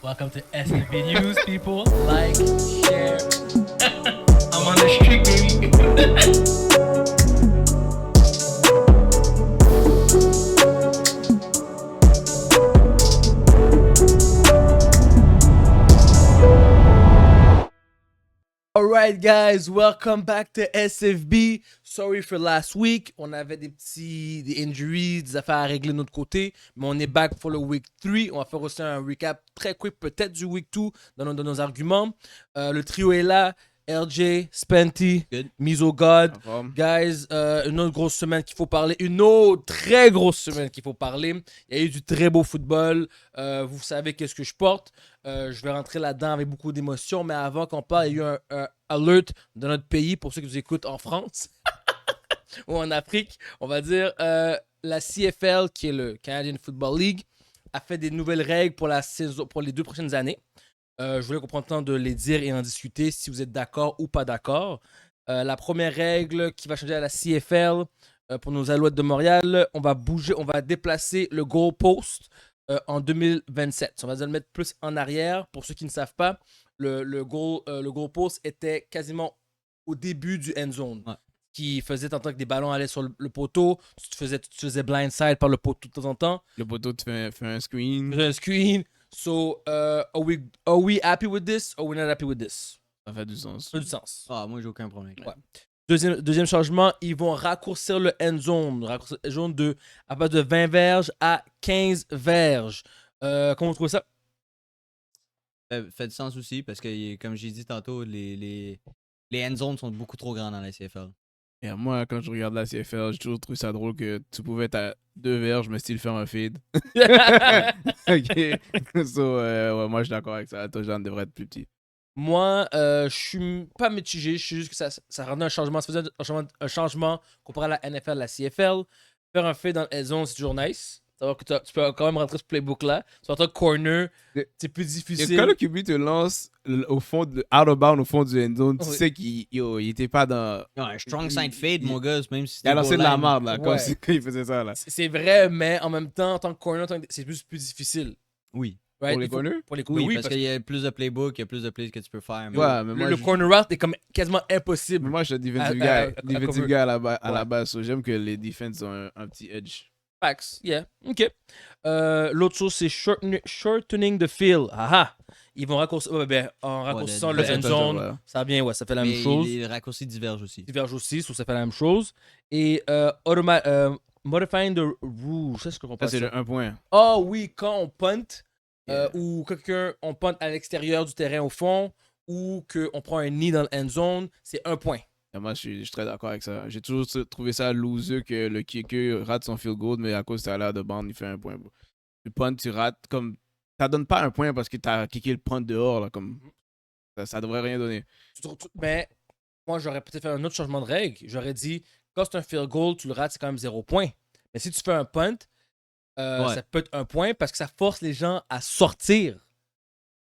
Welcome to SFB News, people. Like, share. I'm on the street, baby. Alright, guys, welcome back to SFB. Sorry for last week. On avait des injuries, des affaires à régler de notre côté, mais on est back pour le week 3. On va faire aussi un recap très quick, peut-être du week 2 dans nos arguments. Le trio est là. LJ, Spenty, Miso God. Guys, une autre grosse semaine qu'il faut parler. Une autre très grosse semaine qu'il faut parler. Il y a eu du très beau football. Vous savez qu'est-ce que je porte. Je vais rentrer là-dedans avec beaucoup d'émotions. Mais avant qu'on parle, il y a eu un alert de notre pays pour ceux qui nous écoutent en France ou en Afrique. On va dire la CFL, qui est le Canadian Football League, a fait des nouvelles règles pour la saison, pour les 2 prochaines années. Je voulais qu'on prenne le temps de les dire et en discuter si vous êtes d'accord ou pas d'accord. La première règle qui va changer à la CFL pour nos Alouettes de Montréal, on va déplacer le goalpost en 2027. On va le mettre plus en arrière. Pour ceux qui ne savent pas, le goalpost était quasiment au début du end zone. Ouais. Qui faisait tant que des ballons allaient sur le poteau, tu te faisais blindside par le poteau de temps en temps. Le poteau te fait un screen. Un screen. So, are we happy with this or we're not happy with this? Ça fait du sens. Ça fait du sens. Ah, moi, j'ai aucun problème. Ouais. Deuxième changement, ils vont raccourcir le end zone. Raccourcir le zone à partir de 20 verges à 15 verges. Comment vous trouvez ça? Fait du sens aussi parce que, comme j'ai dit tantôt, les end zones sont beaucoup trop grands dans la CFL. Et moi, quand je regarde la CFL, j'ai toujours trouvé ça drôle que tu pouvais être à 2 verges, mais still faire un feed. Ok. Ouais, moi, je suis d'accord avec ça. Toi, Jean devrait être plus petit. Moi, je suis pas mitigé. Je suis juste que ça rendait un changement. Ça faisait un changement comparé à la NFL, à la CFL. Faire un feed dans le end zone, c'est toujours nice. Savoir que tu peux quand même rentrer ce playbook-là. Sur ton corner, c'est plus difficile. Et quand le QB te lance au fond out of bound, au fond du end zone, tu sais qu'il était pas dans. Non, un strong side fade, mon gars, même si il a lancé de la merde, là, quand il faisait ça, là. C'est vrai, mais en même temps, en tant que corner, c'est plus difficile. Oui. Right? Pour les corners? Pour les corners, oui, parce qu'il y a plus de playbook, il y a plus de plays que tu peux faire. Mais ouais, mais moi, le corner route est comme quasiment impossible. Mais moi, je suis un defensive guy à la base. So j'aime que les defenses ont un petit edge. Facts, yeah. OK. L'autre chose, c'est shortening the field. Ah. Ils vont raccourcir. En raccourcissant le end zone, ça vient, ça fait la même chose. Les raccourcis divergent aussi. Ça fait la même chose. Et modifying the rules, c'est ce qu'on passe. Ça, c'est le 1 point. Oh oui, quand on punt, ou on punt à l'extérieur du terrain au fond, ou qu'on prend un knee dans le end zone, c'est 1 point. Et moi, je suis très d'accord avec ça. J'ai toujours trouvé ça loser que le kicker rate son field goal, mais à cause de l'air de bande, il fait 1 point. Tu punt, tu rates, comme. Ça donne pas 1 point parce que t'as kické le punt dehors, là, comme. Ça devrait rien donner. Mais moi, j'aurais peut-être fait un autre changement de règle. J'aurais dit, quand c'est un field goal, tu le rates, c'est quand même 0 point. Mais si tu fais un punt, ça peut être 1 point parce que ça force les gens à sortir.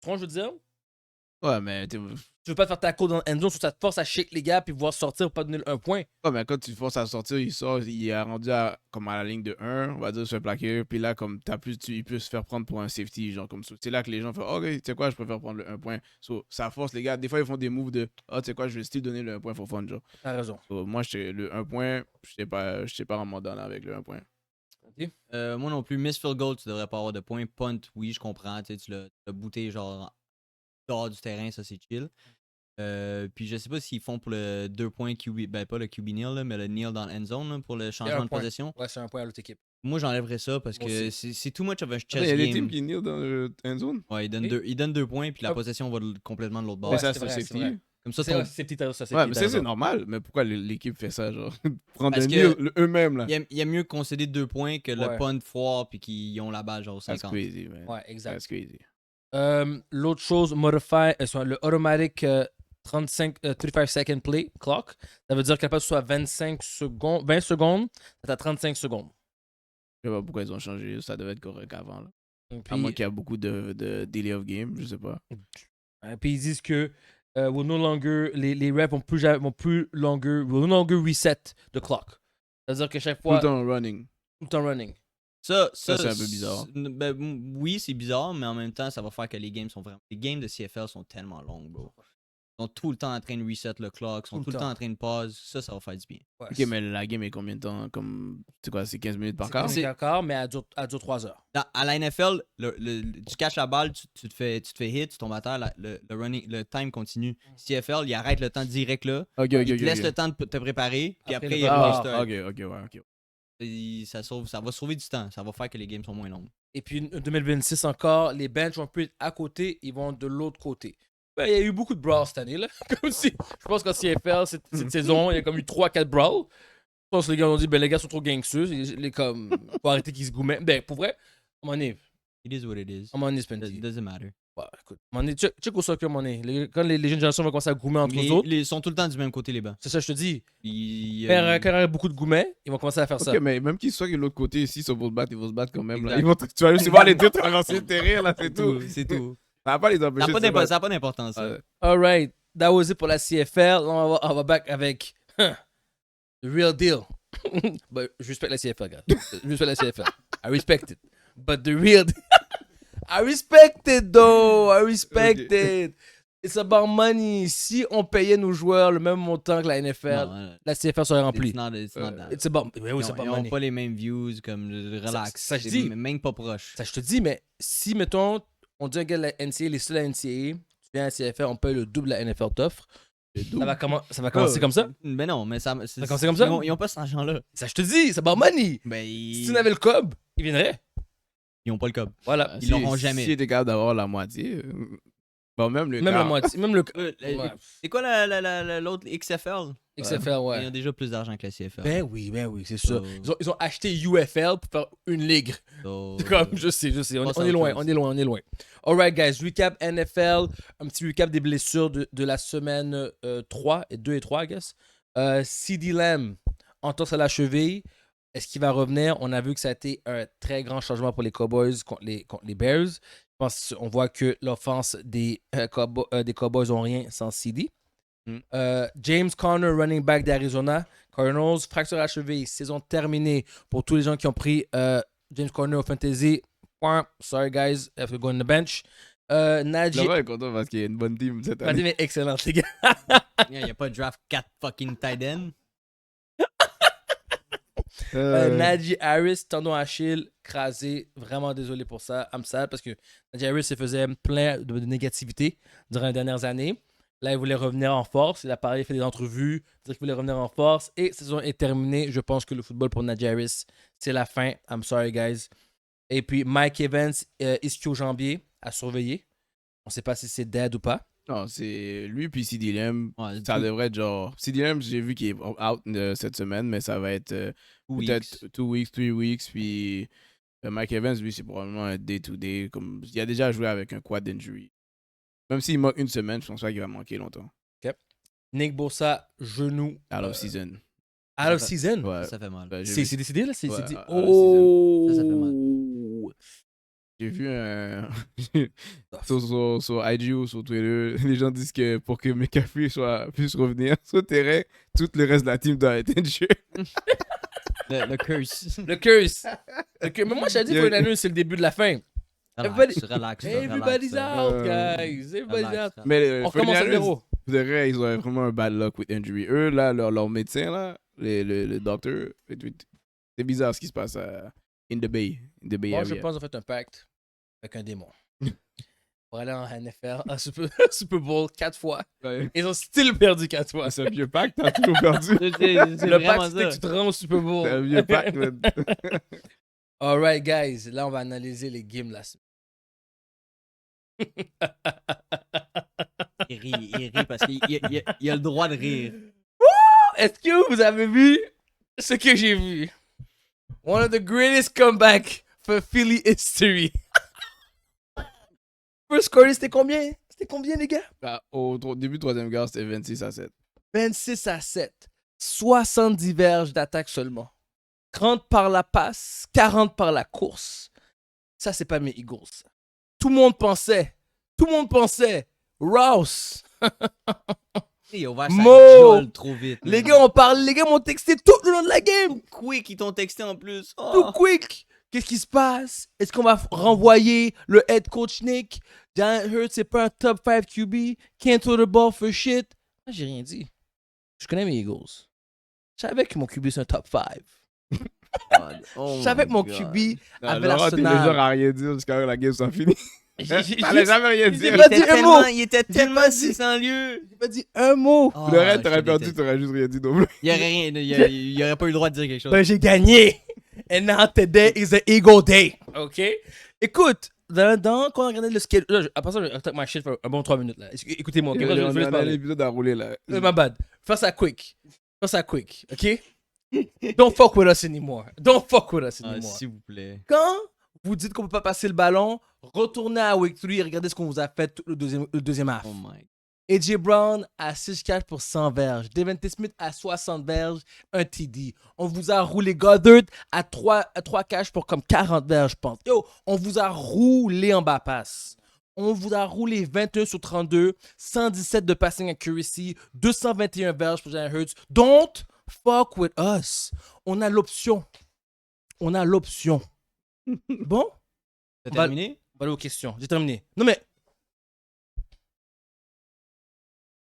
Tu vois ce que je veux dire? Ouais, mais tu veux pas te faire tackle dans end zone, ça te force à shake les gars puis pouvoir sortir pour pas donner le 1 point. Ouais, mais quand tu forces à sortir, il sort, il est rendu comme à la ligne de 1, on va dire, sur le plaqué. Puis là, comme il peut se faire prendre pour un safety, genre comme ça. C'est là que les gens font, ok, tu sais quoi, je préfère prendre le 1 point. So, ça force les gars. Des fois, ils font des moves de, tu sais quoi, je vais still donner le 1 point for fun, genre. T'as raison. So, moi, le 1 point, je sais pas vraiment dans avec le 1 point. Okay. Moi non plus, miss field goal, tu devrais pas avoir de points. Punt, oui, je comprends. Tu l'as booté genre dehors du terrain, ça c'est chill. Puis je sais pas s'ils font pour le 2 points QB, pas le QB kneel, là, mais le kneel dans l'end zone là, pour le changement de possession. Ouais, c'est 1 point à l'autre équipe. Moi j'enlèverais ça parce que c'est too much of a chess game. Il y a des teams qui kneel dans le end zone. Ouais, ils donnent 2 points puis la possession va complètement de l'autre bord. Mais ça, c'est safety. Comme ça, ouais, mais c'est normal. Mais pourquoi l'équipe fait ça, genre? Prendre parce le kneel eux-mêmes, là. Il y a mieux concéder 2 points que le punt foire puis qu'ils ont la balle genre au 50. That's crazy, man. Ouais, exact. That's crazy. L'autre chose, le automatic 35 second play clock. Ça veut dire qu'elle passe soit 20 secondes, c'est à 35 secondes. Je sais pas pourquoi ils ont changé, ça devait être correct avant, là. Puis, à moins qu'il y a beaucoup de delay of game, je sais pas. Puis ils disent que will no longer, les refs vont plus longer reset the clock. C'est-à-dire que chaque fois. Tout le temps running. Tout le temps running. Ça, c'est un peu bizarre. Oui, c'est bizarre, mais en même temps, ça va faire que les games sont vraiment. Les games de CFL sont tellement longues, bro. Ils sont tout le temps en train de reset le clock, ils sont tout le temps en train de pause. Ça va faire du bien. Ouais, Ok, mais la game est combien de temps? Comme, c'est quoi, c'est 15 minutes par c'est quart? c'est encore, mais elle dure 3 heures. À la NFL, tu catches la balle, tu te fais hit, tu tombes à terre, le time continue. CFL, il arrête le temps direct là. Ok, Il te laisse le temps de te préparer, puis Après, après, le il ballon. restart. Ok, ouais, ok. Ça va sauver du temps. Ça va faire que les games sont moins longues. Et puis, 2026 encore, les benches vont plus être à côté, ils vont de l'autre côté. Ben, il y a eu beaucoup de brawls cette année, là. Comme si, je pense qu'en CFL, cette saison, il y a comme eu 3-4 brawls. Je pense que les gars ont dit, ben, les gars sont trop gangsters. Comme, faut arrêter qu'ils se goumettent. Ben, pour vrai, à un moment donné, It is what it is. Spendy. It doesn't matter. Ouais, écoute, à un moment donné, check au soccer, à un moment donné. Quand les jeunes générations vont commencer à goumer entre eux autres, Ils sont tout le temps du même côté, les bancs. c'est ça, je te dis. Ils, Quand il y a beaucoup de goumets, ils vont commencer à faire ça. Ok, mais même qu'ils soient de l'autre côté, s'ils sont pour se battre, ils vont se battre quand même. Là. Exact. Tu vas juste voir les deux traverser le terrain, là, c'est tout. C'est tout. Ça va pas les Ça empêcher n'a de se battre. pas d'importance, ça. Ouais. Alright, that was it pour la CFL. Là, on va back avec the real deal. But je respecte la CFL, gars. Je respecte la CFL. I respect it. But the real deal. I respect it, though. I respect it. It's about money. Si on payait nos joueurs le même montant que la NFL, Non, la CFL serait remplie. it's not that. It's about, oui, Ils c'est about n'ont money. pas les mêmes views, comme relax. ça, je C'est dis. même pas proche. Ça, je te dis, mais si, mettons, on dit un gars de la NCAA, les seuls à la NCAA, tu viens à la CFL, on paye le double de la NFL t'offre. Ça va commencer comme ça? Ben non, mais ça. Ça va commencer comme ça? Ils ont pas cet argent-là. Ça, je te dis, c'est about money. Ben, Si tu n'avais le cob, il viendrait. ils ont pas le cob. Voilà. Ils l'auront jamais. Si était capable d'avoir la moitié, bon, même le Même la quart. moitié. Même le Ouais. C'est quoi l'autre XFL? XFL, Ils ouais. ont déjà plus d'argent que la CFL. Ben oui, c'est sûr. So- Ils ont acheté UFL pour faire une ligue. So, C'est comme, je sais. On passe à est autre loin, chose. on est loin. Alright, guys. Recap NFL. Un petit recap des blessures de la semaine 3, 2 et 3, I guess. CeeDee Lamb, entorse à la cheville. Est-ce qu'il va revenir? On a vu que ça a été un très grand changement pour les Cowboys contre les Bears. Je pense qu'on voit que l'offense des Cowboys n'ont rien sans CeeDee. James Conner, running back d'Arizona Cardinals, fracture à la cheville, saison terminée pour tous les gens qui ont pris James Conner au fantasy. Sorry guys, I have to go on the bench. Najee. Là-bas, est content parce qu'il y a une bonne team cette La année. team est excellente, les gars. Il n'y a pas de draft 4 fucking tight end. Najee Harris, tendon Achille, crasé. Vraiment désolé pour ça. I'm sad parce que Najee Harris se faisait plein de négativité durant les dernières années. Là, il voulait revenir en force. Il a parlé, fait des entrevues, dire qu'il voulait revenir en force. Et cette saison est terminée. Je pense que le football pour Najee Harris, c'est la fin. I'm sorry, guys. Et puis, Mike Evans, ischio-jambier à surveiller. On ne sait pas si c'est dead ou pas. Non, c'est lui puis CeeDee Lamb. Ouais, Ça devrait être genre. CeeDee Lamb, j'ai vu qu'il est out cette semaine, mais ça va être peut-être 2 weeks, 3 weeks. Puis Mike Evans, lui, c'est probablement un day-to-day. Comme, il a déjà joué avec un quad injury. Même s'il manque une semaine, je pense pas qu'il va manquer longtemps. Nick Bosa, genou. Out of season. Out of season? Ouais. Ça fait mal. Ben, j'ai C'est vu- décidé, là? C'est Ouais, dit. out of Oh! Ça fait mal. J'ai vu un. sur IG ou sur Twitter, les gens disent que pour que McCaffrey puisse revenir sur le terrain, tout le reste de la team doit être injured. Le curse. Le curse. Mais moi, je t'ai dit, Yeah. pour une année, c'est le début de la fin. Relax. Everybody's out, guys. Everybody's out. Mais On recommence à 49ers, zéro. de vrai, ils ont vraiment un bad luck with injury. Eux, là, leur médecin, là, le docteur, c'est bizarre ce qui se passe in the Bay Moi, je Area. pense qu'ils ont fait un pacte avec un démon. Pour aller en NFL, en Super Bowl 4 fois. Ouais. Ils ont still perdu 4 fois. C'est un vieux pack, t'as toujours perdu. C'est Le vraiment pacte, c'était ça. que tu te rends au Super Bowl. C'est un vieux pack, man. Alright, guys. Là, on va analyser les games la semaine. Il rit parce qu'il a le droit de rire. Est-ce que vous avez vu ce que j'ai vu? One of the greatest comebacks for Philly history. First quarter, c'était combien? C'était combien, les gars? Au début du troisième quart, c'était 26-7. 26-7. 70 verges d'attaque seulement. 30 par la passe, 40 par la course. Ça, c'est pas mes Eagles. Tout le monde pensait. Rouse. Il a ouvert sa Mo! gueule trop vite. Les gars, on parle. Les gars m'ont texté tout le long de la game. Quick, ils t'ont texté en plus. Tout Oh. quick. Qu'est-ce qui se passe? Est-ce qu'on va renvoyer le head coach Nick? Jalen Hurts, c'est pas un top 5 QB. Can't throw the ball for shit. Moi, j'ai rien dit. Je connais mes Eagles. Je savais que mon QB, c'est un top 5. Je savais que mon QB avait Laurent, t'es le l'arsenal. genre à rien dire jusqu'à la game soit finie. J'ai T'allais jamais rien j'ai dire. pas dit un mot. Il était tellement pas dit- 600 lieux. J'ai pas dit un mot. Oh, Le reste, je t'aurais te perdu, déteste. t'aurais juste rien dit non plus. Il aurait rien, il aurait pas eu le droit de dire quelque chose. Ben, j'ai gagné. And now today is the Eagle Day. OK? Écoute, quand on regardait le schedule. Là, après ça, je vais talk my shit pour un bon 3 minutes. Là. Écoutez-moi. OK? Moi, je On vais a parler. l'épisode à rouler là. My bad. Fais ça quick. OK? Don't fuck with us anymore. Don't fuck with us Ah, anymore. s'il vous plaît. Quand vous dites qu'on peut pas passer le ballon, retournez à Week 3 et regardez ce qu'on vous a fait tout le deuxième half. Oh my. AJ Brown à 6-4 pour 100 verges. Devontae Smith à 60 verges, un TD. On vous a roulé Goddard à 3 caches pour comme 40 verges, je pense. Yo, on vous a roulé en bas passe. On vous a roulé 21 sur 32, 117 de passing accuracy, 221 verges pour Jalen Hurts. Don't fuck with us. On a l'option. On a l'option. Bon? T'as On va- terminé? On va aller aux questions. J'ai terminé. Non mais,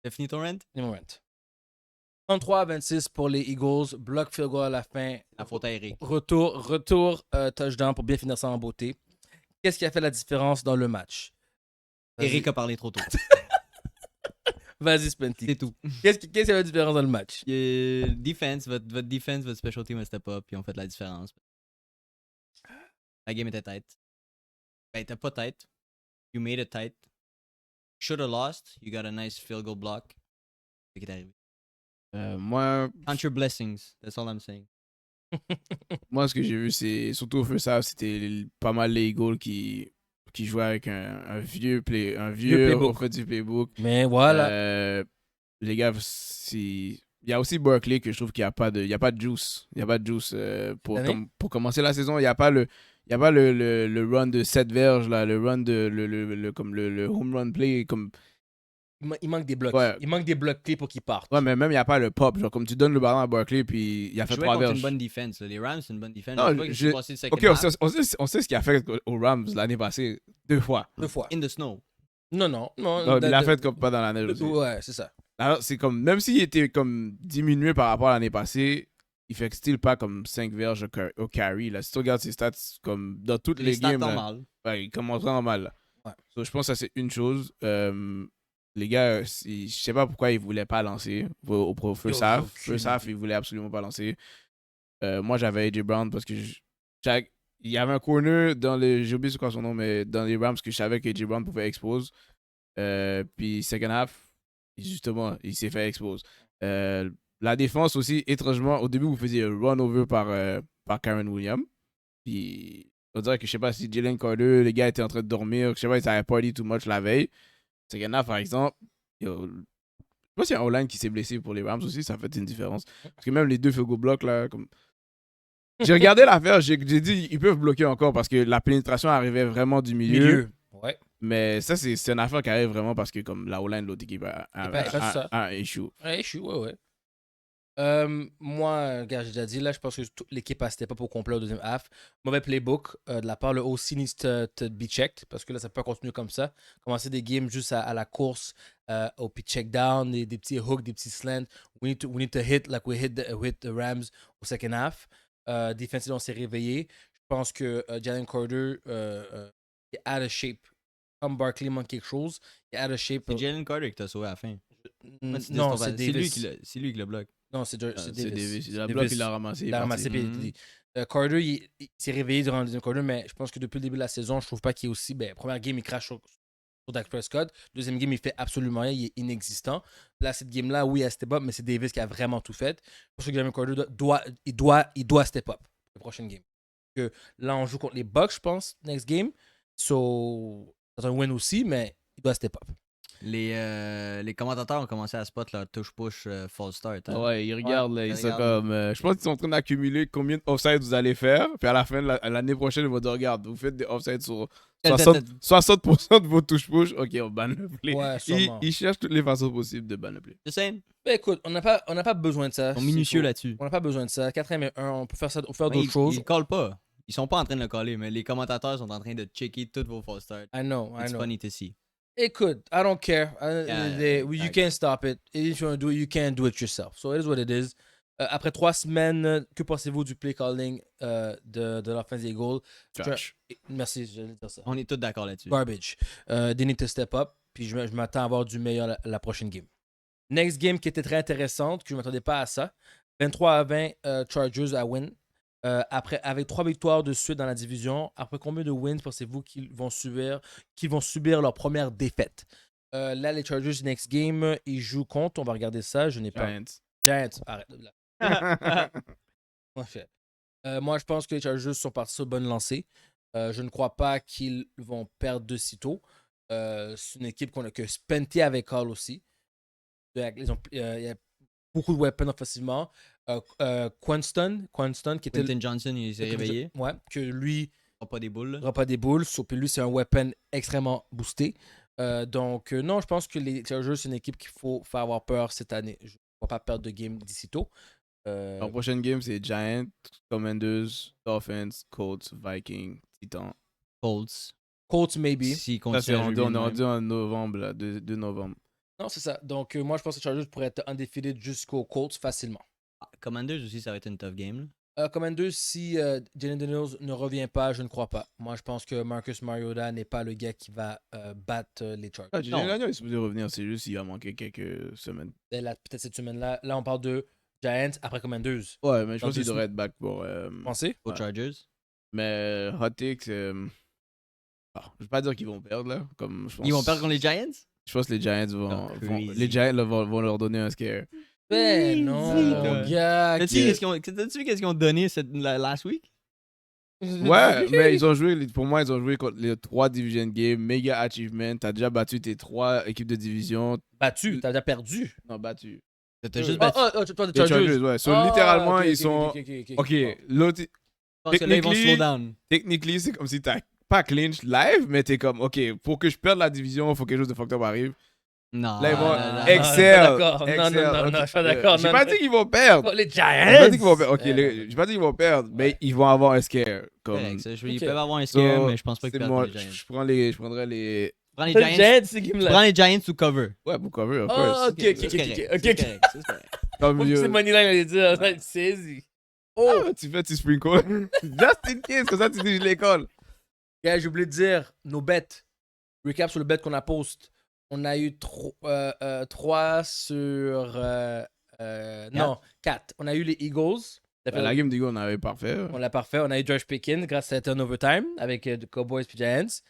T'as fini ton rent? les moments. 33-26 pour les Eagles. Block field goal à la fin. La faute à Eric. Retour touchdown pour bien finir ça en beauté. Qu'est-ce qui a fait la différence dans le match? Vas-y. Eric a parlé trop tôt. Vas-y, Spenty. C'est tout. Qu'est-ce qui a fait la différence dans le match? Defense, votre defense, votre special team a step up, puis ont fait la différence. La game était tight. Ben, elle était pas tight. You made it tight. Should have lost. You got a nice field goal block. C'est ce qui est arrivé. Moi, Count your blessings. That's all I'm saying. ce que j'ai vu, c'est surtout au first half, c'était pas mal les Eagles qui jouaient avec un vieux playbook. offensive playbook. Mais voilà. Les gars, il y a aussi Barkley que je trouve qu'il n'y a pas de juice. Il n'y a pas de juice pour commencer la saison. Il n'y a pas le run de 7 verges, là, le run de le home run play. Comme... Il manque des blocs. Ouais. Il manque des blocs clés pour qu'ils partent. Ouais, mais même il n'y a pas le pop. Genre, comme tu donnes le ballon à Barkley, puis il a fait Jouer 3 contre verges. une bonne défense. Les Rams, c'est une bonne défense. Non, Je sais pas qu'est-ce qui s'est passé le second Ok, half. on sait ce qu'il a fait aux Rams l'année passée 2 fois. 2 fois. In the snow. Non. Non, il l'a fait comme pas dans la neige aussi. Ouais, c'est ça. Alors, c'est comme, même s'il était comme diminué par rapport à l'année passée, il fait still pas comme 5 verges au carry. Là. Si tu regardes ses stats, comme dans toutes les stats games, là, normales. ouais, il commence vraiment mal. Là. Ouais. So, je pense que ça, c'est une chose. Les gars, je sais pas pourquoi ils voulaient pas lancer au first half. First half, ils voulaient absolument pas lancer. Moi, j'avais AJ Brown parce que il y avait un corner dans les. J'ai oublié c'est quoi son nom, mais dans les Rams que je savais que AJ Brown pouvait expose. Puis second half, justement, il s'est fait expose. La défense aussi, étrangement, au début, vous faisiez un run over par Karen Williams. Puis on dirait que je sais pas si Jalen Carter, les gars étaient en train de dormir, je sais pas, ils avaient party too much la veille. Second half, par exemple, je sais pas s'il y a un O-line qui s'est blessé pour les Rams aussi, ça fait une différence. Parce que même les deux field goal blocks, là, comme. J'ai regardé l'affaire, j'ai dit ils peuvent bloquer encore parce que la pénétration arrivait vraiment du milieu. Ouais. Mais ça, c'est une affaire qui arrive vraiment parce que comme la O-line de l'autre équipe a un issue. Ouais, je suis, ouais. Moi, gars, j'ai déjà dit, là, je pense que toute l'équipe a step up au complet au deuxième half. Mauvais playbook de la part, le OC needs to be checked parce que là, ça peut pas continuer comme ça. Commencer des games juste à la course, au pitch check down, des petits hooks, des petits slants. We need to hit like we hit the Rams au second half. Défensivement, on s'est réveillé. Je pense que Jalen Carter est out of shape. Comme Barkley manque quelque chose, il est out of shape. C'est Jalen Carter qui t'a sauvé à la fin. Non, c'est Davis. C'est lui qui le bloque. Non, c'est Davis. Il a bloqué, il l'a ramassé. Il l'a ramassé. Carter, il s'est réveillé durant le deuxième quarter, mais je pense que depuis le début de la saison, je trouve pas qu'il est aussi. Première game, il crache sur Dak Prescott. Deuxième game, il fait absolument rien. Il est inexistant. Là, cette game-là, oui, elle step up, mais c'est Davis qui a vraiment tout fait. Je pense que Jalen Carter doit step up la prochaine game. Que là, on joue contre les Bucks, je pense, next game. So, c'est un win aussi, mais il doit step up. Les commentateurs ont commencé à spot leur touche-push false start. Hein? Ouais, ils regardent, là, ils ils sont regardent. comme. Je pense qu'ils sont en train d'accumuler combien d'offsides vous allez faire. Puis à la fin, l'année prochaine, ils vont dire regarde, vous faites des offsides sur 60% de vos touches-push. Ok, on banne le play. Ouais, sûrement. Ils cherchent toutes les façons possibles de ban le play. The same. Écoute, on n'a pas besoin de ça. Ils sont minutieux là-dessus. On n'a pas besoin de ça. 4e et 1, on peut faire ça, on peut faire Mais d'autres choses. Ils ne collent pas. Ils sont pas en train de le coller, mais les commentateurs sont en train de checker tous vos false starts. I know. It's funny to see. Écoute, I don't care. You exact. can't stop it. If you want to do it, you can't do it yourself. So it is what it is. Après 3 semaines, que pensez-vous du play calling de l'offense des Eagles? Trash. Merci, j'allais dire ça. On est tous d'accord là-dessus. Garbage. They need to step up. Puis je m'attends à avoir du meilleur la prochaine game. Next game qui était très intéressante, que je ne m'attendais pas à ça. 23-20 Chargers à win. Avec 3 victoires de suite dans la division, après combien de wins pensez-vous qu'ils vont subir leur première défaite? Là, les Chargers, next game, ils jouent contre. On va regarder ça. Je n'ai pas. Giants. Arrête. Moi, je pense que les Chargers sont partis sur bonne lancée. Je ne crois pas qu'ils vont perdre de sitôt. C'est une équipe que Spenty avait call aussi. Il y a beaucoup de weapons offensivement. Quanston qui était. Quentin Johnson, il s'est réveillé. Ouais, que lui. Il pas des boules. Il pas des boules. Puis lui, c'est un weapon extrêmement boosté. Donc, non, je pense que les Chargers, c'est une équipe qu'il faut faire avoir peur cette année. Je ne vais pas perdre de game d'ici tôt. La prochaine game, c'est Giants, Commanders, Dolphins, Colts, Vikings, Titans. Colts, maybe. Ça, c'est on est rendu en novembre, là, 2 novembre. Non, c'est ça. Donc, moi, je pense que les Chargers pourraient être undefeated jusqu'aux Colts facilement. Commanders aussi, ça va être une tough game. Commanders, si Jalen Daniels ne revient pas, je ne crois pas. Moi, je pense que Marcus Mariota n'est pas le gars qui va battre les Chargers. Jalen Daniels est supposé revenir, c'est juste qu'il va manquer quelques semaines. Peut-être cette semaine-là. Là, on parle de Giants après Commanders. Ouais, mais je pense qu'il devrait être back pour. Pensez? Aux Chargers. Mais Hot Takes, je vais pas dire qu'ils vont perdre, là. Ils vont perdre contre les Giants? Je pense que les Giants les Giants là, vont leur donner un scare. Ben non, mon gars. T'as-tu vu qu'est-ce qu'ils ont donné last week? Ouais, mais pour moi, ils ont joué contre les 3 division games, méga achievement. T'as déjà battu tes 3 équipes de division. Battu, t'as déjà perdu. Non, battu. T'as juste battu. Toi, Les Chargers, ouais. Littéralement, okay, ils sont. Ok. L'autre. Je pense que là, ils vont slow down. Technically, c'est comme si t'as pas clinch live, mais t'es comme, ok, pour que je perde la division, il faut que quelque chose de fucked up arrive. Non. Là, ils vont non, excel. Non, je suis pas d'accord. J'ai pas dit qu'ils vont perdre. Les Giants. J'ai pas dit qu'ils vont perdre. Ok, j'ai pas dit qu'ils vont perdre, mais ils vont avoir un scare. Ils peuvent avoir un scare, mais je pense pas qu'ils perdent les Giants. Je prendrais les. Prends les Giants. Prends les Giants ou cover. Ouais, pour cover, of course. course. Ok. Comme C'est Moneyline, il allait dire, saisi. Tu fais, tu sprinkles. Just in case, comme ça, tu dis, je l'école. Gars, j'ai oublié de dire, nos bets. Recap sur le bet qu'on a post. On a eu 3 sur. Non, 4. On a eu les Eagles. La game d'Eagles, on avait parfait. On l'a parfait. On a eu George Pickens grâce à un overtime avec Cowboys et Giants.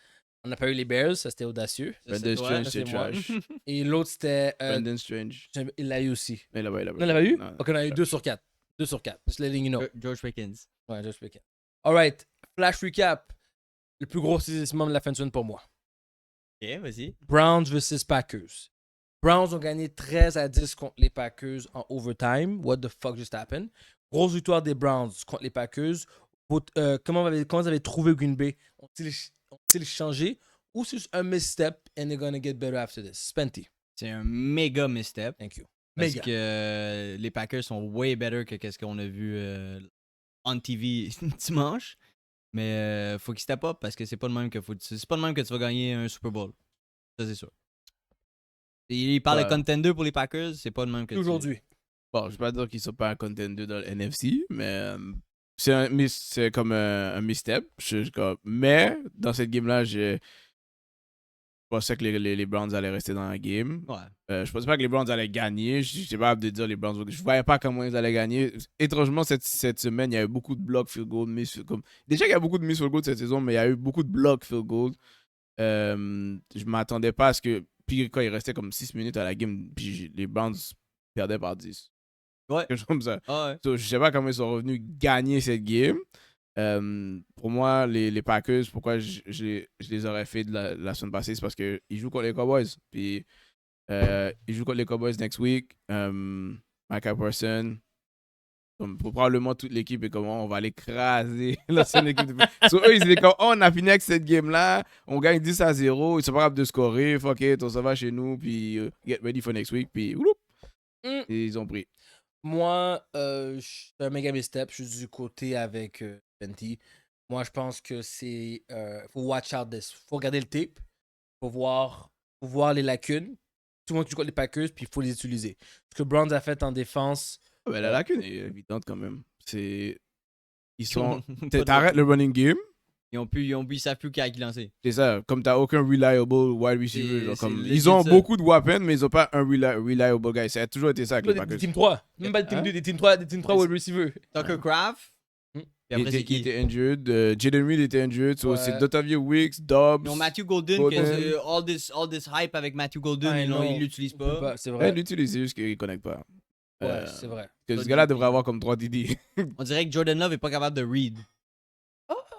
On n'a pas eu les Bears, ça c'était audacieux. Brandon Strange, c'est trash. Et l'autre c'était. Brandon Strange. Il l'a eu aussi. Il l'a Non, il l'avait eu? Ok, on a eu 2 sur 4. 2 sur 4. Just letting you know. George Pickens. Ouais, George Pickens. Alright. Flash recap. Le plus gros saisissement de la fin de semaine pour moi. Ok, vas-y. Browns versus Packers. Browns ont gagné 13-10 contre les Packers en overtime. What the fuck just happened? Grosse victoire des Browns contre les Packers. Comment vous avez trouvé Green Bay? Ont-ils changé? Ou c'est juste un misstep and they're gonna get better after this? Spenty. C'est un méga misstep. Thank you. Parce que les Packers sont way better que ce qu'on a vu on TV dimanche. Mais faut qu'ils step up parce que c'est pas le même que tu vas gagner un Super Bowl. Ça, c'est sûr. Il parle de contender pour les Packers, c'est pas le même que aujourd'hui. Bon, je vais pas dire qu'ils sont pas un contender dans le NFC, mais c'est comme un misstep. Mais dans cette game-là, je pensais que les Browns allaient rester dans la game. Ouais. Je pensais pas que les Browns allaient gagner. Je n'étais pas capable de dire les Browns. Je voyais pas comment ils allaient gagner. Étrangement, cette semaine, il y a eu beaucoup de blocs field goal. Déjà qu'il y a beaucoup de miss field goal cette saison, mais il y a eu beaucoup de blocs field goal. Je m'attendais pas à ce que. Puis quand il restait comme 6 minutes à la game, puis les Browns perdaient par 10. Ouais. Quelque chose comme ça. Ouais. So, je sais pas comment ils sont revenus gagner cette game. Pour moi, les Packers, pourquoi je les aurais fait de la semaine passée, c'est parce qu'ils jouent contre les Cowboys. Puis ils jouent contre les Cowboys next week. Micah Parsons. Probablement toute l'équipe est comme on va l'écraser. L'ancienne équipe. Eux, ils étaient comme on a fini avec cette game-là. On gagne 10-0. Ils sont pas capables de scorer. Fuck it, on s'en va chez nous. Puis get ready for next week. Puis et ils ont pris. Moi, je suis un méga misstep. Je suis du côté avec Fenty. Moi, je pense que c'est. Faut watch out this. Faut regarder le tape. Faut voir les lacunes. Tout le monde qui joue contre les Packers, puis il faut les utiliser. Ce que Browns a fait en défense. Ouais, la lacune est évidente quand même. Ils sont. Pas de- T'arrêtes le running game. Ils savent plus qui lancer. C'est ça. Comme t'as aucun reliable wide receiver. Genre, C'est comme, legit ils ont ça. beaucoup de weapons, mais ils ont pas un reliable guy. Ça a toujours été ça avec les Des Packers. Team 3. Même pas des Team Hein? 2, des Team 3, wide receiver. Tucker Craft. Hmm. Puis Il après, c'est était, il qui? était injured. Jaden Reed était injured. So Ouais. c'est Dotavier Wicks, Dobbs. Ils ont Matthew Golden, Golden. que all this hype avec Matthew Golden, I know. ils l'utilisent On peut pas. C'est Ouais, vrai. il l'utilise, c'est juste qu'il ne connecte pas. Ouais, c'est vrai. Que Pas ce gars-là de- devrait avoir comme 3 TD. On dirait que Jordan Love est pas capable de read.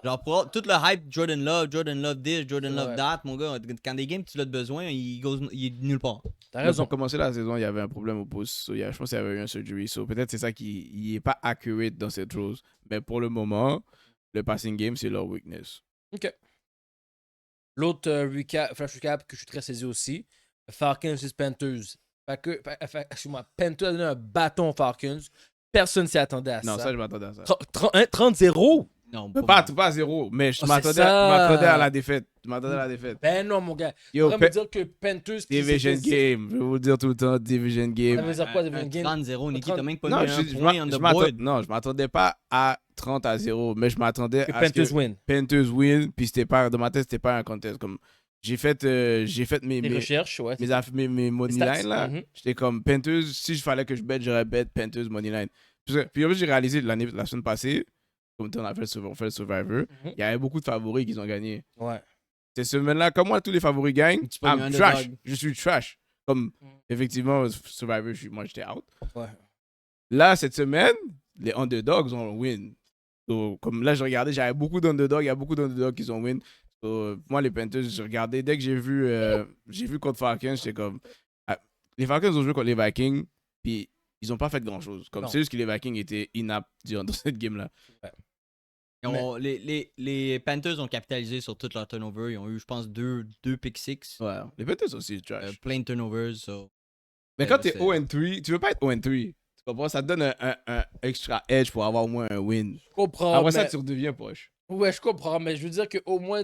Genre, pour tout le hype, Jordan Love this, Jordan C'est Love vrai. that, mon gars, quand des games, tu l'as de besoin, il est nulle part. T'as Pour raison. commencer la saison, il y avait un problème au pouce. So, je pense qu'il y avait eu un surgery. So, peut-être c'est ça qui n'est pas accurate dans cette chose. Mais pour le moment, le passing game, c'est leur weakness. OK. L'autre flash recap que je suis très saisi aussi, Falcons vs Panthers. Excuse-moi, Panthers a donné un bâton aux Falcons. Personne s'y attendait à Non, ça. ça, je m'attendais à ça. 30-0? Non, Pas à zéro, mais je Oh, m'attendais c'est ça. m'attendais à la défaite. Je m'attendais à la défaite. Ben non, mon gars. Yo, On va me dire que Panthers... qui Division s'était- game. Je vais vous le dire tout le temps, Division Ça game. veut dire quoi, Division Game? 30-0, Nicky, t'as même pas Non, mis je, un je point m'a- on je the m'attends- board. non, je m'attendais pas à 30-0, mais je m'attendais Que à ce Panthers que win. Panthers win, puis c'était pas, dans ma tête, c'était pas un contest. Comme, j'ai fait mes, Les mes, recherches, ouais. mes money stats. line, là. Mhm. J'étais comme Panthers, si je fallait que je bête, j'aurais bet Panthers money line. Puis en plus, j'ai réalisé la semaine passée, comme on a fait le Survivor, il y avait beaucoup de favoris qui ont gagné. Ouais. Cette semaine-là, comme moi, tous les favoris gagnent, Tu pognes I'm un trash. underdog. Je suis trash. Comme, Mm. effectivement, Survivor, moi, j'étais out. Ouais. Là, cette semaine, les underdogs ont win. So, comme là, je regardais, j'avais beaucoup d'underdogs. Il y a beaucoup d'underdogs qui ont win. So, moi, les Panthers, je regardais. Dès que j'ai vu contre Falcons, j'étais comme. Ah, les Falcons ont joué contre les Vikings, puis ils n'ont pas fait grand-chose. Comme Non. c'est juste que les Vikings étaient inaptes dans cette game-là. Les Panthers ont capitalisé sur toute leur turnover. Ils ont eu, je pense, deux pick six. Ouais. Les Panthers aussi, trash. Plein de turnovers. So. Mais quand t'es c'est- 0-3, tu veux pas être 0-3. Tu comprends? Ça te donne un extra edge pour avoir au moins un win. Je comprends, Après ça, mais... tu redeviens poche. Ouais, je comprends, mais je veux dire qu'au moins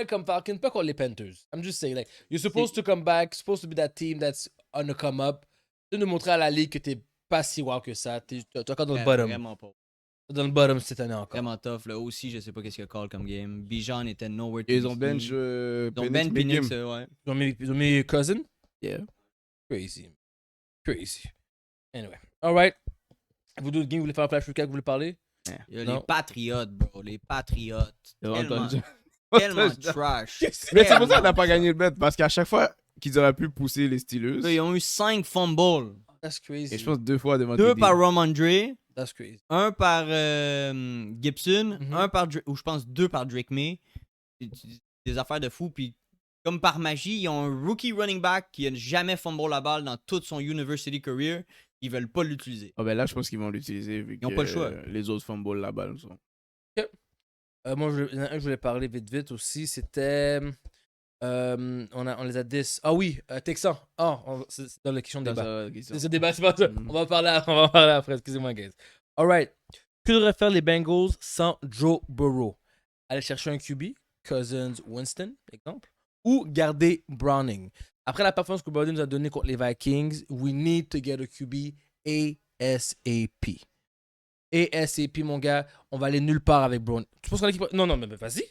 comme Falcons, pas contre les Panthers. I'm just saying, like, you're supposed to come back, supposed to be that team that's on the come up. Tu de montrer à la ligue que t'es pas si wow que ça. T'es encore dans le bottom. Vraiment pas. Dans le bottom cette année encore. Vraiment tough. Là aussi, je sais pas qu'est-ce qu'il y a call comme game. Bijan était nowhere to Ils be ont seen. bench. Ils ont Penix Ben Big Penix, Game. ouais. Ils ont mis Cousin? Yeah. Crazy. Anyway. Alright. Vous d'autres games, vous voulez faire un flash recap, vous voulez parler? Il y a Non. les Patriotes, bro. Les Patriotes. Ils ont Tellement, entendu. tellement trash. Mais c'est pour ça qu'on Tellement n'a pas gagné le bet, parce qu'à chaque fois qu'ils auraient pu pousser les Steelers, Là, ils ont eu 5 fumbles. That's crazy. et je pense 2 fois devant 2 TD. par Romandre, That's crazy. 1 par Gibson, Mhm. un par ou je pense 2 par Drake May. Des affaires de fou. Puis comme par magie, ils ont un rookie running back qui a jamais fumble la balle dans toute son university career. Ils veulent pas l'utiliser. Ah ben là, je pense qu'ils vont l'utiliser vu Ils ont que pas le choix. les autres fumble la balle. So. Moi, il y en a un que je voulais parler vite aussi. C'était. On les a 10. Ah oui, Texan. Ah, c'est dans la question de débat. C'est ce débat, c'est pas ça. Mhm. On va en parler après. Excusez-moi, guys. Alright. Que devraient faire les Bengals sans Joe Burrow? Aller chercher un QB, Cousins, Winston, exemple, ou garder Browning? Après la performance que Biden nous a donnée contre les Vikings, we need to get a QB ASAP. ASAP, mon gars, on va aller nulle part avec Browning. Tu penses qu'on a l'équipe? Non, mais vas-y.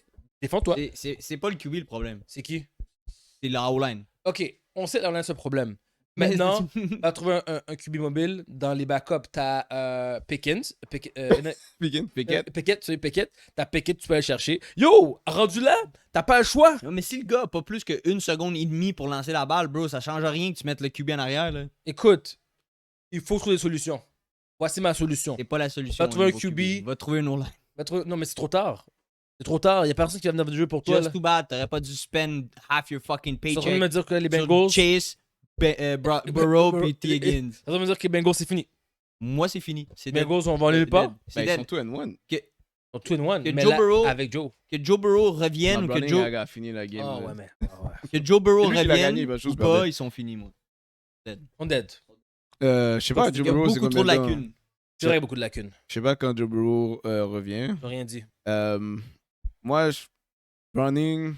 Défends-toi. C'est pas le QB le problème. C'est qui? C'est la O-line. Ok, on sait qu'on a ce problème. Maintenant, on va trouver un QB mobile. Dans les backups, t'as Pickett, tu sais, Pickett. T'as Pickett, tu peux aller chercher. Yo, rendu là, t'as pas le choix. Non, mais si le gars a pas plus qu'une seconde et demie pour lancer la balle, bro, ça change rien que tu mettes le QB en arrière. Là. Écoute, il faut trouver des solutions. Voici ma solution. C'est pas la solution. Va trouver un au niveau QB. Va trouver une O-line. Non, mais c'est trop tard. C'est trop tard. Il y a personne qui va venir du jeu pour toi. Just too bad, t'aurais pas dû spend half your fucking Tu es en train de paycheck me dire que les sur Bengals. Chase, Burrow puis T. Higgins. Tu es en train de me dire que les Bengals, c'est fini. Moi, c'est fini. C'est Les dead. Bengals, on va aller nulle part. C'est Ben, ils dead. sont 2-1. Ils sont 2-1. Que Mais Joe là, Burrow- avec Joe. Que Joe Burrow revienne ou que Joe, a fini la game. Ah là. ouais, mais. que Joe Burrow Lui qui l'a gagné, il revienne va chose ou perdre. pas, ils sont finis, moi. On dead. Je sais pas, Il y Joe a Burrow, c'est beaucoup trop combien de de temps? lacunes. C'est vrai, il y a beaucoup de lacunes. Je sais pas quand Joe Burrow revient. J'ai rien dit. Moi, Browning,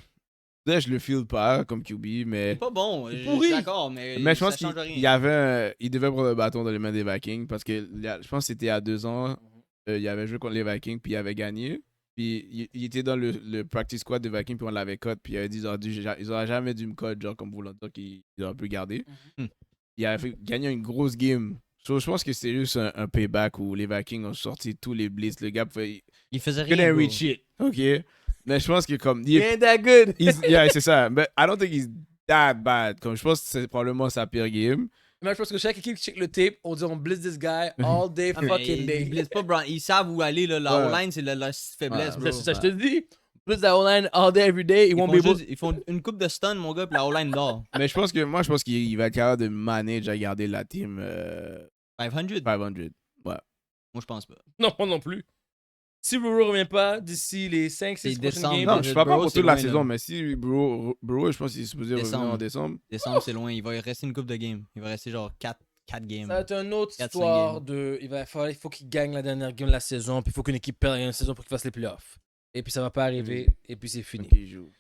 là, je le feel pas comme QB, mais. C'est pas bon, je pourri. suis d'accord, mais Mais je ça pense change rien. qu'il y avait il devait prendre le bâton dans les mains des Vikings parce que je pense que c'était il y a 2 ans. Il avait joué contre les Vikings puis il avait gagné. Puis il était dans le practice squad des Vikings puis on l'avait cut. Puis il avait dit ils auraient jamais dû me cut, genre comme voulant dire qu'ils auraient pu le garder. Il avait gagné une grosse game. So, je pense que c'est juste un payback où les Vikings ont sorti tous les blitz. Le gars pouvait. Il faisait Couldn't rien. bro. reach it. OK. Mais je pense que comme. He ain't that good. Yeah, c'est ça. Mais I don't think he's that bad. Comme je pense que c'est probablement sa pire game. Mais je pense que chaque équipe qui check le tape, on dit on blitz this guy all day Ah, mais fucking day. ils blessent pas Brown. Ils savent où aller, là. La Ouais. O-line, c'est leur faiblesse, Ouais. bro. C'est ça, je te dis. Blitz that O-line all day, every day, Ils won't font, be able... juste- ils font une coupe de stun, mon gars, puis la O-line dort. Mais je pense qu'il va être capable de manager à garder la team 500? 500. Moi, je pense pas. Non, moi non plus. Si Burrow revient pas d'ici les 5-6 C'est prochaines décembre. games... Non, je ne parle pas Burrow, pour c'est toute la loin, saison, là. mais si Burrow, je pense qu'il est supposé revenir en décembre. Décembre, c'est loin. Il va rester une coupe de game. Il va rester genre 4 games. Ça va être une autre 4-5 histoire games. de... Il faut qu'il gagne la dernière game de la saison, puis il faut qu'une équipe perde la dernière saison pour qu'il fasse les playoffs. Et puis ça va pas arriver, et puis c'est fini. Ok, il joue.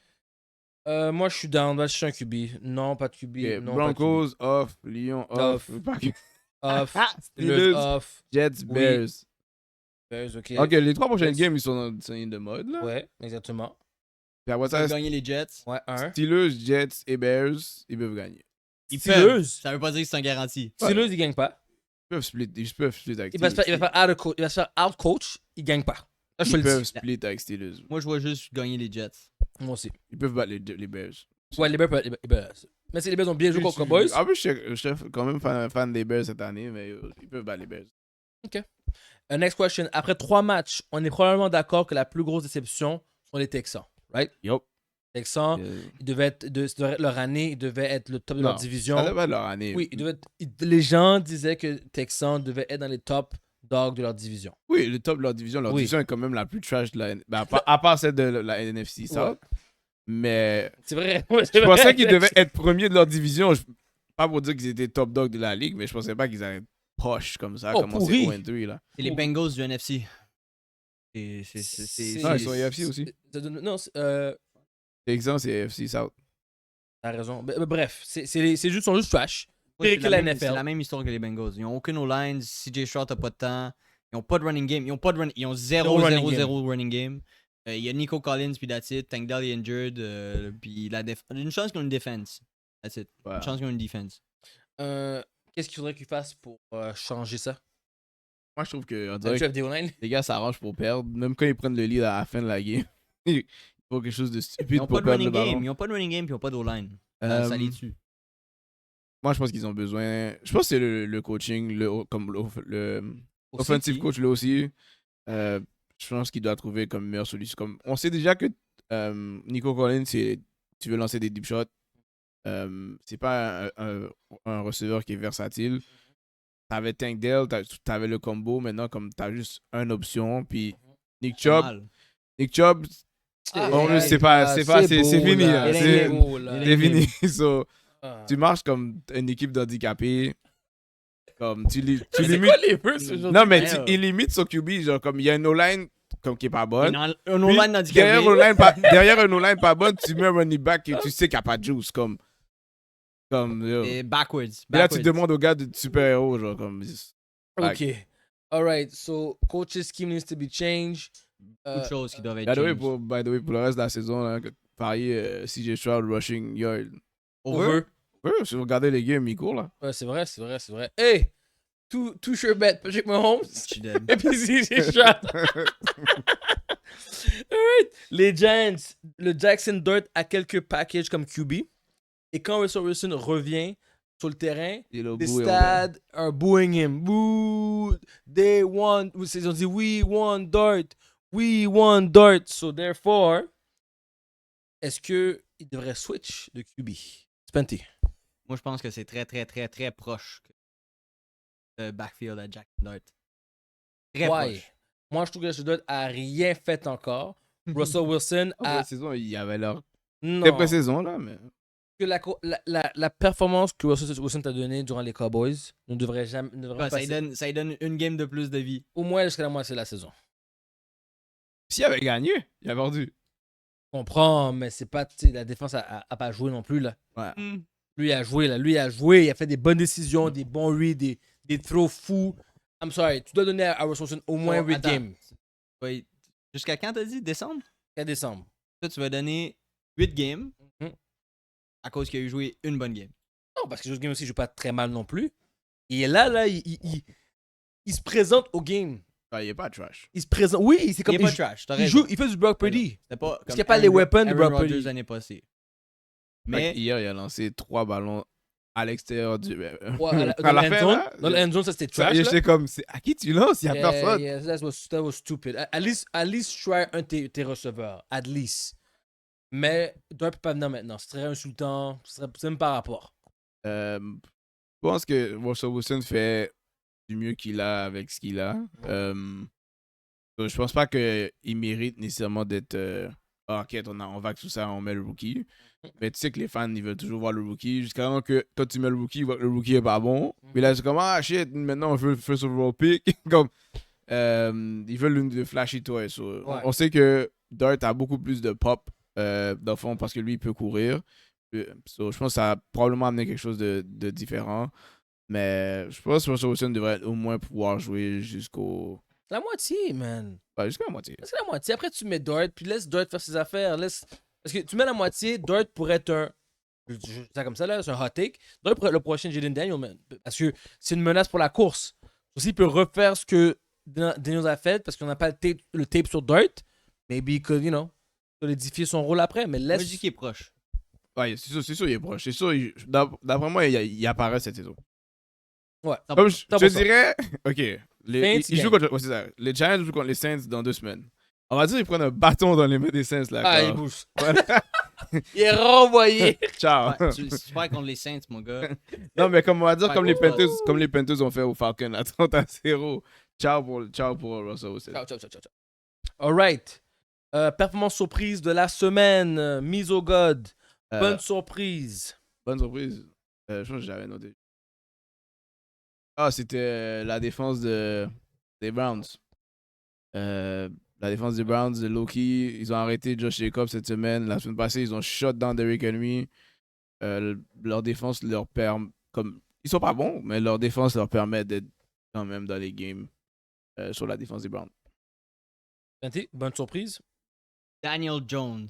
Moi, je suis down. Là, je suis un QB. Non, pas de QB. Ok, Non, Broncos, off. Lyon, off. Off. Pas que- pas de QB. Off. Steelers. Steelers, off. Jets, Oui. Bears. Bears, ok. Ok, les 3 prochaines Jets. games, ils sont de mode. Là. Ouais, exactement. Puis après Ils peuvent ça, gagner les Jets. Ouais, un. Steelers, Jets et Bears, ils peuvent gagner. Ils Steelers. peuvent. Ça veut pas dire que c'est un garanti. Steelers, il gagne pas. Ils peuvent split avec Il va se Steelers. faire out-coach. Il va se faire out-coach. Il gagne pas. Là, je te Ils le peuvent dis. split avec Steelers. Moi, je vois juste gagner les Jets. Moi aussi. Ils peuvent battre les Bears. Ouais, les Bears peuvent- les Bears. Mais c'est les Bears ont bien joué contre les Cowboys. En plus, je suis quand même fan des Bears cette année, mais ils peuvent battre les Bears. Next question. Après 3 matchs, on est probablement d'accord que la plus grosse déception sont les Texans. Right? Yup. Texans, ils devaient être, leur année, ils devaient être le top de leur division. Ça devait être leur année. Oui, les gens disaient que Texans devaient être dans les top dogs de leur division. Oui, le top de leur division. Leur Oui. division est quand même la plus trash de la ben, à part celle de la NFC South. Ouais. Mais C'est vrai. je pensais qu'ils devaient être premiers de leur division. Pas pour dire qu'ils étaient top dogs de la ligue, mais je pensais pas qu'ils allaient être poche comme ça, Oh, commencer pourri. 0-3 là. C'est les Bengals du NFC. Non, ils sont AFC aussi. Non, Texans, c'est AFC South. t'as raison. Bref, c'est juste, sont juste trash. Ouais, Pire que la C'est NFL. la même histoire que les Bengals. Ils ont aucune O-line. CJ Stroud n'a pas de temps. Ils ont pas de running game. Ils ont 0-0-0 running game. Il y a Nico Collins, puis that's it. Tank Dell est injured. Puis une chance qu'ils ont une défense. That's it. Ouais. Une chance qu'ils ont une défense. Qu'est-ce qu'il faudrait qu'ils fassent pour changer ça? Moi, je trouve que on T'as dirait vu que FD9? les gars s'arrangent pour perdre. Même quand ils prennent le lead à la fin de la game, il faut quelque chose de Ils stupide n'ont pour pas de perdre le running game. ballon. Ils ont pas de running game, puis ils n'ont pas d'O-line. Ça Euh, les tue. Moi, je pense qu'ils ont besoin. Je pense que c'est le coaching, comme le offensive coach là aussi. Je pense qu'il doit trouver comme meilleure solution. Comme, on sait déjà que Nico Collins, tu veux lancer des deep shots. C'est pas un receveur qui est versatile. T'avais Tank Dell, t'avais le combo. Maintenant, comme t'as juste une option. Puis Nick Chubb, c'est fini. Là. C'est fini. So, tu marches comme une équipe d'handicapés. Comme tu limites. Non, mais il limite son QB. Genre, comme il y a une O-line comme qui est pas bonne. Un Puis, O-line handicapé. derrière un O-line pas bonne, tu mets un running back et tu sais qu'il n'y a pas de juice. Comme yo. Et backwards. Et là, tu demandes au gars de super-héros. Genre, comme. Ok. Alright, so coach's scheme needs to be changed. Beaucoup de choses qui doivent être By the way, changed. pour le reste de la saison, là, parier CJ Stroud rushing yard. Over. Ouais, si vous regardez les games, il court là. Ouais, c'est vrai. Hey! Two sure bet. Patrick Mahomes. Je suis dead. Et puis c'est Stroud. Alright. Les Giants, le Jackson Dirt a quelques packages comme QB. Et quand Russell Wilson revient sur le terrain, les stades are booing him. Boo! They won. Ils ont dit we won Dirt. We won Dirt. So therefore, est-ce qu'il devrait switch de QB? Spenty. Moi, je pense que c'est très, très, très, très proche de backfield à Jackson Dart. Très Why? proche. Moi, je trouve que Jackson Dirt a rien fait encore. Russell Wilson a. La saison, il y avait leur. Non. C'était pré-saison là, mais. Que la performance que Russell Wilson t'a donnée durant les Cowboys ne devrait jamais. Ouais, ça lui donne une game de plus de vie. Au moins jusqu'à la moitié de la saison. S'il avait gagné, il avait perdu. comprends, mais c'est pas, tu sais, la défense a pas joué non plus, là. Ouais. Lui a joué, là. Lui a joué, il a fait des bonnes décisions, des bons reads, des throws fous. I'm sorry, tu dois donner à Russell Wilson au moins 8 attends. games. Ouais, jusqu'à quand t'as dit? Décembre? 4 décembre. Toi, tu vas donner 8 games Mhm. à cause qu'il a eu joué une bonne game. Non, parce que Josh Game aussi, il joue pas très mal non plus. Et là, il se présente au game. Ah, il est pas trash. Il se présente. Oui, c'est comme. Il est pas trash, t'as il raison. joue, il fait du Brock Purdy. C'était pas Parce qu'il n'y a pas les weapons de Brock Rodgers Purdy. l'année passée. Mais Mais hier, il a lancé 3 ballons à l'extérieur du. Ouais, à dans la le fin, end zone. là, Dans le end zone, ça c'était trash. là. J'étais comme, à qui tu lances? Il y a personne. Yeah, that was stupid. At least try un de tes receveurs. At least. Mais Dart peut pas venir maintenant. Ce serait insultant. Ce serait même par rapport. Je pense que Russell Wilson fait du mieux qu'il a avec ce qu'il a. Je pense pas qu'il mérite nécessairement d'être. Ok, on va que tout ça, on met le rookie. Mais tu sais que les fans, ils veulent toujours voir le rookie. Jusqu'à temps que toi, tu mets le rookie, ils voient que le rookie est pas bon. Puis là, c'est comme, ah shit, maintenant on veut le first overall pick. Comme, ils veulent le flashy toy. So, Ouais. on sait que Dart a beaucoup plus de pop, dans le fond, parce que lui, il peut courir. So, je pense que ça a probablement amené quelque chose de différent. Mais je pense que Russell Wilson devrait au moins pouvoir jouer jusqu'au. La moitié, man. Ouais, jusqu'à la moitié. C'est la moitié. Après, tu mets Dart, puis laisse Dart faire ses affaires. Parce que tu mets la moitié, Dart pourrait être un. Je dis ça comme ça, là, c'est un hot take. Dart pourrait être le prochain Jaden Daniels, man. Parce que c'est une menace pour la course. Aussi, il peut refaire ce que Daniels a fait, parce qu'on n'a pas le tape sur Dart. Maybe he could, solidifier son rôle après, mais moi, laisse. je dis qu'il est proche. Ouais, c'est sûr, il est proche. C'est sûr, d'après moi, il apparaît cette saison. Ouais. Comme je 100%. dirais, ok, Saints, ils jouent contre, ouais, c'est ça. Les Giants jouent contre les Saints dans 2 semaines. On va dire qu'ils prennent un bâton dans les mains des Saints là. Ah, il quand- bouge. Voilà. Il est renvoyé. Ciao. Ouais, tu super contre les Saints, mon gars. Non, mais comme on va dire, Ouais, comme les Panthers ont fait au Falcon à 30-0. Ciao pour Russell Wilson. Ciao. All right. Performance surprise de la semaine. Mise au God. Bonne surprise. Bonne surprise. Je pense que j'avais noté. Ah, c'était la défense des Browns. La défense des Browns de Loki. Ils ont arrêté Josh Jacobs cette semaine. La semaine passée, ils ont shut down Derrick Henry. Leur défense leur permet. Ils sont pas bons, mais leur défense leur permet d'être quand même dans les games sur la défense des Browns. Santi, bonne surprise. Daniel Jones.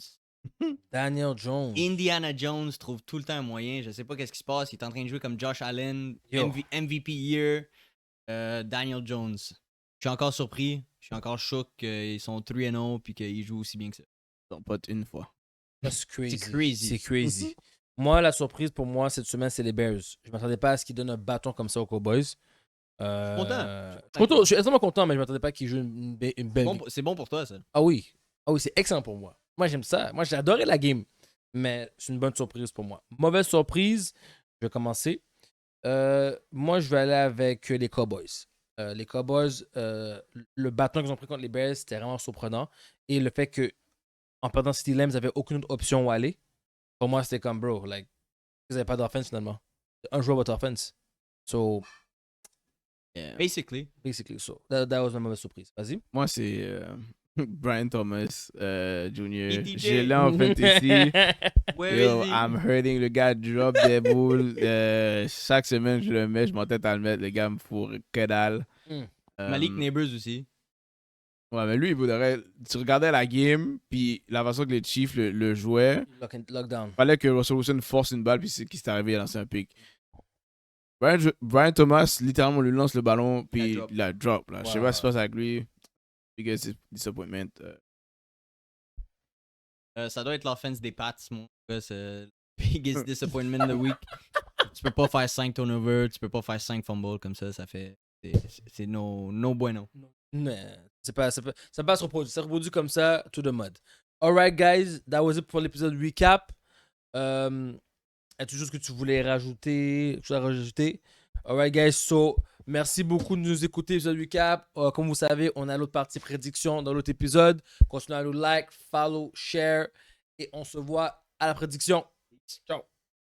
Daniel Jones. Indiana Jones trouve tout le temps un moyen. Je sais pas qu'est-ce qui se passe. Il est en train de jouer comme Josh Allen, Yo. MVP year. Daniel Jones. Je suis encore surpris. Je suis encore choqué qu'ils sont 3-0 puis qu'ils jouent aussi bien que ça. Ils sont pas une fois. That's crazy. C'est crazy. C'est crazy. Moi, la surprise pour moi cette semaine, c'est les Bears. Je m'attendais pas à ce qu'ils donnent un bâton comme ça aux Cowboys. Content. Je suis extrêmement content, mais je m'attendais pas qu'ils jouent une belle game. C'est bon pour toi, ça. Ah oui, c'est excellent pour moi. Moi, j'aime ça. Moi, j'ai adoré la game. Mais c'est une bonne surprise pour moi. Mauvaise surprise, je vais commencer. Moi, je vais aller avec les Cowboys. Les Cowboys, le bâton qu'ils ont pris contre les Bears, c'était vraiment surprenant. Et le fait que en perdant City Lamb, ils n'avaient aucune autre option où aller. Pour moi, c'était comme, bro, like, vous n'avez pas d'offense finalement. Un joueur votre offense. So, Basically. so that was ma mauvaise surprise. Vas-y. Moi, c'est Brian Thomas Jr. BTJ. J'ai l'ai en fantasy. Where Yo, is he? I'm hurting. Le gars drop des boules. Chaque semaine, je le mets. Je m'entête à le mettre. Le gars me fout que dalle. Malik Neighbors aussi. Ouais, mais lui, il voudrait. Tu regardais la game, puis la façon que les Chiefs le jouaient, Lockdown. fallait que Russell Wilson force une balle, puis c'est qui s'est arrivé à lancer un pick. Brian Thomas, littéralement, lui lance le ballon, puis il la drop. Là. Je sais pas ce qui se passe avec lui. Biggest disappointment. Ça doit être l'offense des Pats, mon gars. C'est le biggest disappointment of the week. Tu peux pas faire 5 turnovers, tu peux pas faire 5 fumbles comme ça. Ça fait. C'est no bueno. Mais ça peut pas se reproduire. Ça se reproduit comme ça, to the mud. Alright, guys, that was it pour l'épisode recap. As-tu quelque chose que tu voulais rajouter? Alright, guys, so merci beaucoup de nous écouter, l'épisode recap. Comme vous savez, on a l'autre partie prédiction dans l'autre épisode. Continuez à nous like, follow, share. Et on se voit à la prédiction. Ciao.